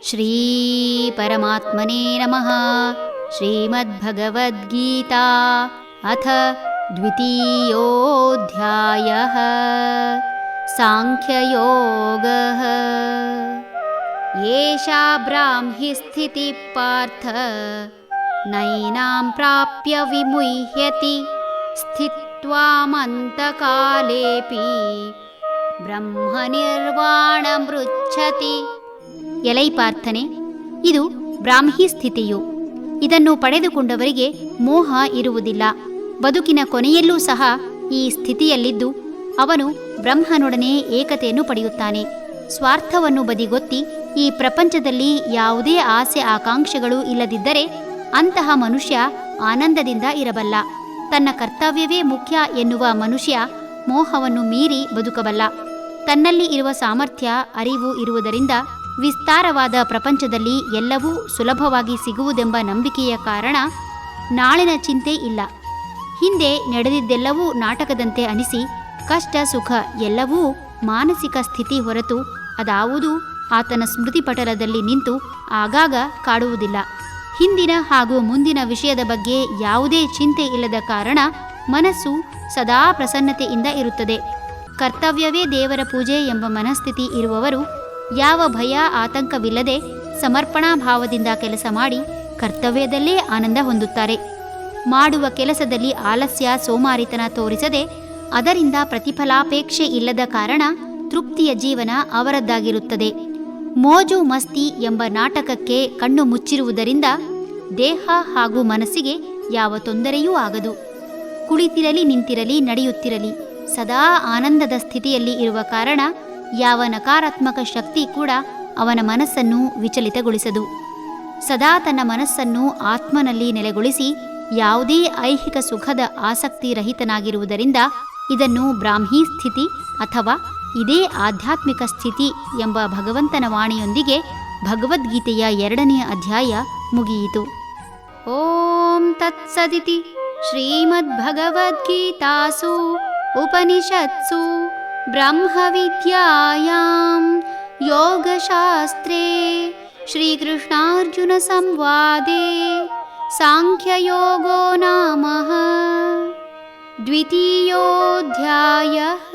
ಶ್ರೀ ಪರಮಾತ್ಮನೇ ನಮಃ. ಶ್ರೀಮದ್ಭಗವದ್ಗೀತಾ ಅಥ ದ್ವಿತೀಯೋऽಧ್ಯಾಯಃ. ಸಾಂಖ್ಯಯೋಗಃ. ಏಷಾ ಬ್ರಾಹ್ಮಿ ಸ್ಥಿತಿಃ ಪಾರ್ಥ್ ನೈನಾಂ ಪ್ರಾಪ್ಯ ವಿಮುಹ್ಯತಿ ಸ್ಥಿತ್ವಾಮಂತಕಾಲೇಪಿ ಬ್ರಹ್ಮನಿರ್ವಾಣಮೃಚ್ಛತಿ. ಎಲೈ ಪಾರ್ಥನೆ, ಇದು ಬ್ರಾಹ್ಮಿ ಸ್ಥಿತಿಯು. ಇದನ್ನು ಪಡೆದುಕೊಂಡವರಿಗೆ ಮೋಹ ಇರುವುದಿಲ್ಲ. ಬದುಕಿನ ಕೊನೆಯಲ್ಲೂ ಸಹ ಈ ಸ್ಥಿತಿಯಲ್ಲಿದ್ದು ಅವನು ಬ್ರಹ್ಮನೊಡನೆ ಏಕತೆಯನ್ನು ಪಡೆಯುತ್ತಾನೆ. ಸ್ವಾರ್ಥವನ್ನು ಬದಿಗೊತ್ತಿ ಈ ಪ್ರಪಂಚದಲ್ಲಿ ಯಾವುದೇ ಆಸೆ ಆಕಾಂಕ್ಷೆಗಳು ಇಲ್ಲದಿದ್ದರೆ ಅಂತಹ ಮನುಷ್ಯ ಆನಂದದಿಂದ ಇರಬಲ್ಲ. ತನ್ನ ಕರ್ತವ್ಯವೇ ಮುಖ್ಯ ಎನ್ನುವ ಮನುಷ್ಯ ಮೋಹವನ್ನು ಮೀರಿ ಬದುಕಬಲ್ಲ. ತನ್ನಲ್ಲಿ ಇರುವ ಸಾಮರ್ಥ್ಯ, ಅರಿವು ಇರುವುದರಿಂದ ವಿಸ್ತಾರವಾದ ಪ್ರಪಂಚದಲ್ಲಿ ಎಲ್ಲವೂ ಸುಲಭವಾಗಿ ಸಿಗುವುದೆಂಬ ನಂಬಿಕೆಯ ಕಾರಣ ನಾಳಿನ ಚಿಂತೆ ಇಲ್ಲ. ಹಿಂದೆ ನಡೆದಿದ್ದೆಲ್ಲವೂ ನಾಟಕದಂತೆ ಅನಿಸಿ ಕಷ್ಟ ಸುಖ ಎಲ್ಲವೂ ಮಾನಸಿಕ ಸ್ಥಿತಿ ಹೊರತು ಅದಾವುದೂ ಆತನ ಸ್ಮೃತಿಪಟಲದಲ್ಲಿ ನಿಂತು ಆಗಾಗ ಕಾಡುವುದಿಲ್ಲ. ಹಿಂದಿನ ಹಾಗೂ ಮುಂದಿನ ವಿಷಯದ ಬಗ್ಗೆ ಯಾವುದೇ ಚಿಂತೆ ಇಲ್ಲದ ಕಾರಣ ಮನಸ್ಸು ಸದಾ ಪ್ರಸನ್ನತೆಯಿಂದ ಇರುತ್ತದೆ. ಕರ್ತವ್ಯವೇ ದೇವರ ಪೂಜೆ ಎಂಬ ಮನಸ್ಥಿತಿ ಇರುವವರು ಯಾವ ಭಯ ಆತಂಕವಿಲ್ಲದೆ ಸಮರ್ಪಣಾ ಭಾವದಿಂದ ಕೆಲಸ ಮಾಡಿ ಕರ್ತವ್ಯದಲ್ಲೇ ಆನಂದ ಹೊಂದುತ್ತಾರೆ. ಮಾಡುವ ಕೆಲಸದಲ್ಲಿ ಆಲಸ್ಯ ಸೋಮಾರಿತನ ತೋರಿಸದೆ ಅದರಿಂದ ಪ್ರತಿಫಲಾಪೇಕ್ಷೆ ಇಲ್ಲದ ಕಾರಣ ತೃಪ್ತಿಯ ಜೀವನ ಅವರದ್ದಾಗಿರುತ್ತದೆ. ಮೋಜು ಮಸ್ತಿ ಎಂಬ ನಾಟಕಕ್ಕೆ ಕಣ್ಣು ಮುಚ್ಚಿರುವುದರಿಂದ ದೇಹ ಹಾಗೂ ಮನಸ್ಸಿಗೆ ಯಾವ ತೊಂದರೆಯೂ ಆಗದು. ಕುಳಿತಿರಲಿ, ನಿಂತಿರಲಿ, ನಡೆಯುತ್ತಿರಲಿ ಸದಾ ಆನಂದದ ಸ್ಥಿತಿಯಲ್ಲಿ ಇರುವ ಕಾರಣ ಯಾವ ನಕಾರಾತ್ಮಕ ಶಕ್ತಿ ಕೂಡ ಅವನ ಮನಸ್ಸನ್ನು ವಿಚಲಿತಗೊಳಿಸದು. ಸದಾ ತನ್ನ ಮನಸ್ಸನ್ನು ಆತ್ಮನಲ್ಲಿ ನೆಲೆಗೊಳಿಸಿ ಯಾವುದೇ ಐಹಿಕ ಸುಖದ ಆಸಕ್ತಿ ರಹಿತನಾಗಿರುವುದರಿಂದ ಇದನ್ನು ಬ್ರಾಹ್ಮಿ ಸ್ಥಿತಿ ಅಥವಾ ಇದೇ ಆಧ್ಯಾತ್ಮಿಕ ಸ್ಥಿತಿ ಎಂಬ ಭಗವಂತನ ವಾಣಿಯೊಂದಿಗೆ ಭಗವದ್ಗೀತೆಯ 2ನೇ ಅಧ್ಯಾಯ ಮುಗಿಯಿತು. ಓಂ ತತ್ಸದಿತಿ ಶ್ರೀಮದ್ಭಗವದ್ಗೀತಾಸು ಉಪನಿಷತ್ಸು ಬ್ರಹ್ಮವಿದ್ಯಾಯಾಂ ಯೋಗಶಾಸ್ತ್ರೇ ಶ್ರೀಕೃಷ್ಣಾರ್ಜುನ ಸಂವಾದೇ ಸಾಂಖ್ಯಯೋಗೋ ನಾಮ ದ್ವಿತೀಯೋऽಧ್ಯಾಯಃ.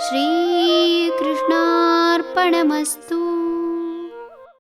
ಶ್ರೀಕೃಷ್ಣಾರ್ಪಣಮಸ್ತು.